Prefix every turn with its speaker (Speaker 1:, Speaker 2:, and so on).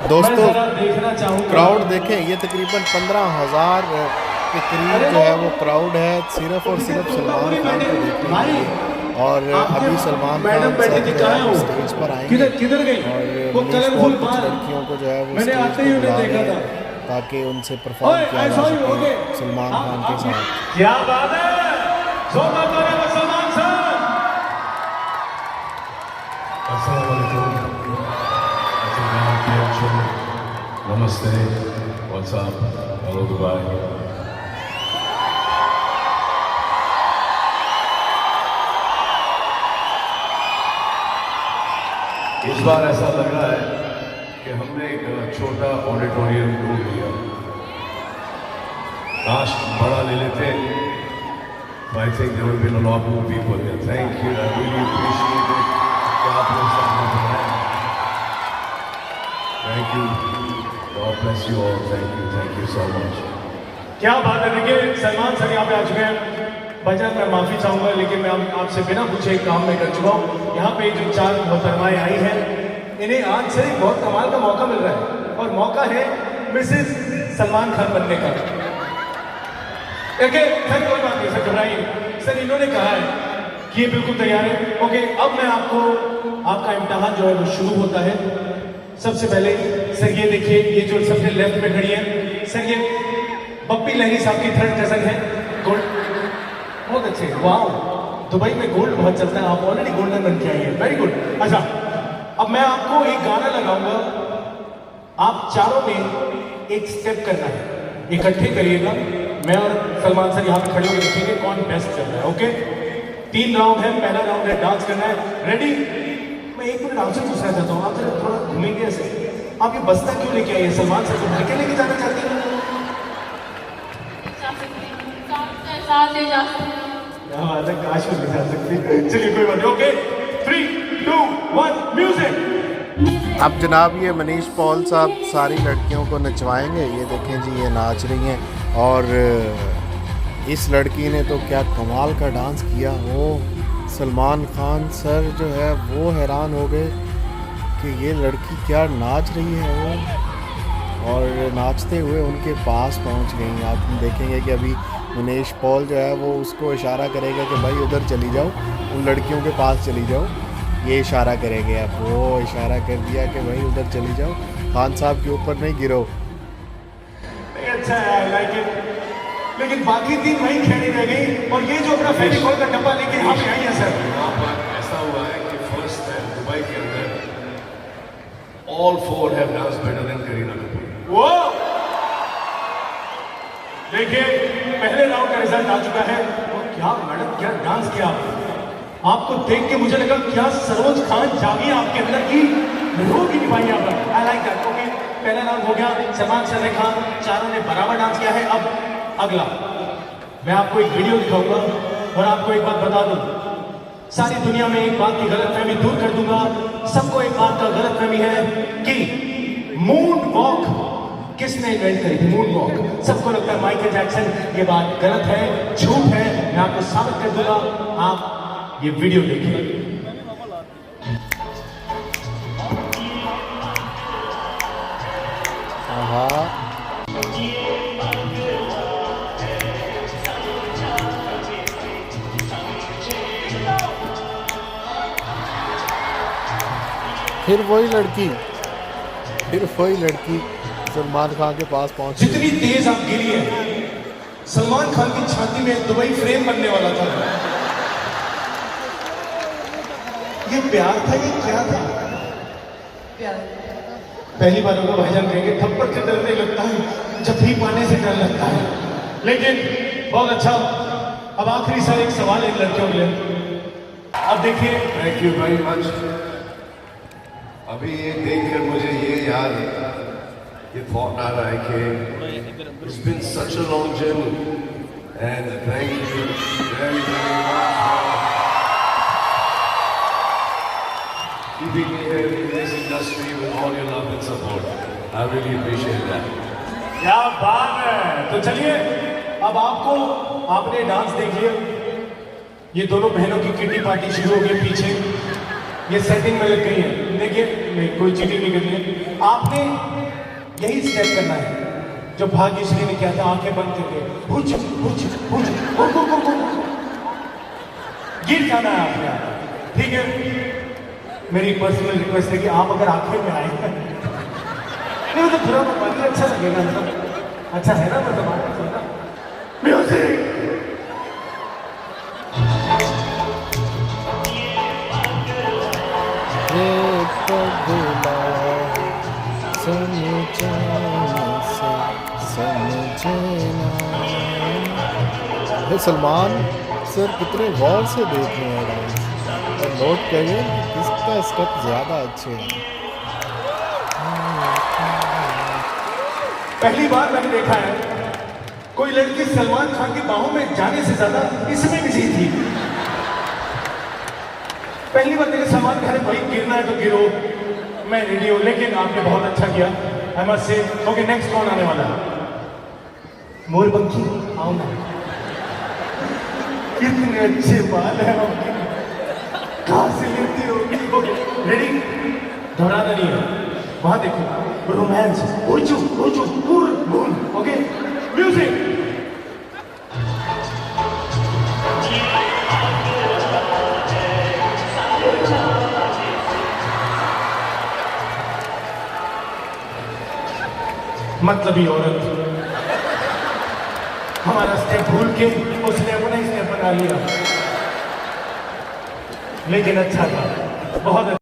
Speaker 1: दोस्तों क्राउड देखें, ये तकरीबन 15,000 के करीब जो है वो क्राउड है सिर्फ और सिर्फ सलमान खान को देखने के लिए। और अभी सलमान खान सर जो है वो स्टेज पर आएंगे और मनीष पॉल कुछ लड़कियों को जो है वो स्टेज पर बुला रहे हैं ताकि उनसे परफॉर्म किया जा सके सलमान खान के साथ।
Speaker 2: क्या बात है, जोरदार तालियां Salman sir.
Speaker 3: Namaste, what's up, hello Dubai. इस बार ऐसा लग रहा है कि हमने एक छोटा ऑडिटोरियम ढूंढ लिया, काश बड़ा ले लेते। I think there will be a lot more people here. Thank you, I really appreciate it कि आप लोग सामने बनाए। Thank you. God bless you all. Thank you so much.
Speaker 2: क्या बात है। देखिए सलमान सर यहाँ पे आ चुके हैं। बजाय मैं माफी चाहूंगा लेकिन मैं आपसे बिना पूछे एक काम में कर चुका हूँ। यहाँ पे जो 4 मोहतरमाएं आई हैं, इन्हें आज से बहुत कमाल का मौका मिल रहा है और मौका है मिसेस सलमान खान बनने का। देखिए सर कोई बात नहीं, सर घबराइए। सर इन्होंने कहा है कि ये बिल्कुल तैयार है। ओके, अब मैं आपको आपका इम्तिहान जो है वो शुरू होता है। सबसे पहले सर ये देखिए, ये जो सबसे लेफ्ट में खड़ी है सर, ये पप्पी लहरी साहब की थर्ड कजन है। गोल्ड बहुत अच्छे, वाह, दुबई में गोल्ड बहुत चलता है, आप ऑलरेडी गोल्डन बन के आई है, वेरी गुड। अच्छा, अब मैं आपको एक गाना लगाऊंगा, आप चारों में एक स्टेप करना है, इकट्ठे करिएगा। मैं और सलमान सर यहाँ पे खड़े होकर देखेंगे कौन बेस्ट चल रहा है। ओके, 3 राउंड है, पहला राउंड है डांस करना है। रेडी? मैं एक मिनट आपसे पूछना चाहता हूँ, आप जरा थोड़ा घूमेंगे ऐसे, आप ये बस्ता क्यों लेके आइए? सलमान सर को घर के लेके जाना चाहते हैं? काश में ले जा सकते। चलिए कोई बात नहीं। Okay, 3, 2, 1 music.
Speaker 1: अब जनाब ये मनीष पॉल साहब सारी लड़कियों को नचवाएंगे। ये देखें जी, ये नाच रही हैं और इस लड़की ने तो क्या कमाल का डांस किया। वो सलमान खान सर जो है वो हैरान हो गए कि ये लड़की क्या नाच रही है वो, और नाचते हुए उनके पास पहुंच गई। आप देखेंगे कि अभी मनीष पॉल जो है वो उसको इशारा करेगा कि भाई उधर चली जाओ, उन लड़कियों के पास चली जाओ। ये इशारा करेंगे, अब वो इशारा कर दिया कि भाई उधर चली जाओ, खान साहब के ऊपर नहीं गिरो।
Speaker 2: अच्छा है, लाइक इट। लेकिन बाकी 3 वहीं खड़ी रह गई और ये जो अपना फेविकॉल का डब्बा लेके यहाँ पे आई है सर।
Speaker 3: यहाँ पर ऐसा हुआ है कि फर्स्ट टाइम दुबई के अंदर all 4 have danced better than Kareena Kapoor.
Speaker 2: वो देखिए पहले राउंड का रिजल्ट आ चुका है और क्या मैडम क्या डांस किया आपको देख के मुझे लगा क्या सरोज खान जागी आपके अंदर की रोग ही निभाई यहाँ पर। I like that. ओके, पहला राउंड हो गया, सलमान सर ने कहा, चारों ने बराबर डांस किया है। अब अगला मैं आपको एक वीडियो दिखाऊंगा और आपको एक बात बता दूं, सारी दुनिया में एक बात की गलतफहमी दूर कर दूंगा। सबको एक बात का गलतफहमी है कि मून वॉक किसने इन्वेंट करी थी? मून वॉक सबको लगता है माइकल जैक्सन। ये बात गलत है, झूठ है, मैं आपको साबित कर दूंगा। आप ये वीडियो देखिए।
Speaker 1: फिर वही लड़की सलमान खान के पास पहुंची।
Speaker 2: जितनी तेज आप गिरी है, सलमान खान की छाती में दुबई फ्रेम बनने वाला था। ये प्यार था, ये क्या था? प्यार। पहली बार होगा भाईजान कहेंगे थप्पड़ से डरने लगता है, जब भी पाने से डर लगता है। लेकिन बहुत अच्छा। अब आखिरी सा एक सवाल इन लड़कियों के लिए। अब देखिए,
Speaker 3: थैंक यू वेरी मच। अभी ये देखकर मुझे ये याद ये थॉट आ रहा है कि it's been such a long journey and thank you very very much keeping me here in this industry with all your love and support. I really appreciate that.
Speaker 2: क्या बात है। तो चलिए अब आपको, आपने डांस देख लिया, ये दोनों बहनों की किटी पार्टी शुरू हो गई पीछे। ये सेटिंग में लग गई है। देखिए नहीं, कोई चीटिंग नहीं करनी है। आपने यही स्टेप करना है जो भाग्यश्री ने किया था, आंखें बंद करके हुच हुच हुच हुच हुच हुच। गिर जाना है आपने, ठीक है। मेरी पर्सनल रिक्वेस्ट है कि आप अगर आंखें में आए नहीं मतलब थोड़ा बहुत अच्छा लगेगा, मतलब अच्छा है ना, मतलब म्यूजिक।
Speaker 1: सलमान सर कितने गौर से देख रहे हैं डांस और नोट करिए कि किसका स्टेप ज़्यादा अच्छे हैं।
Speaker 2: पहली बार मैंने देखा है कोई लड़की सलमान खान की बाहों में जाने से ज्यादा इसमें बिजी थी। पहली बार देखा सलमान खान, भाई गिरना है तो गिरो, मैं रेडी हूं। लेकिन आपने बहुत अच्छा किया, I must say. Okay, next कौन आने वाला है? मोरपंखी आओ ना, कितने अच्छे बाल हैं आपके, कहां से लेती होगी? रेडी? दोहराना नहीं है, वहां देखो, रोमांस, ओचू ओचू पूर मून। Okay, music. मतलबी औरत हमारा स्टेप भूल के उसने अपना ही स्टेप बना लिया, लेकिन अच्छा था, बहुत अच्छा।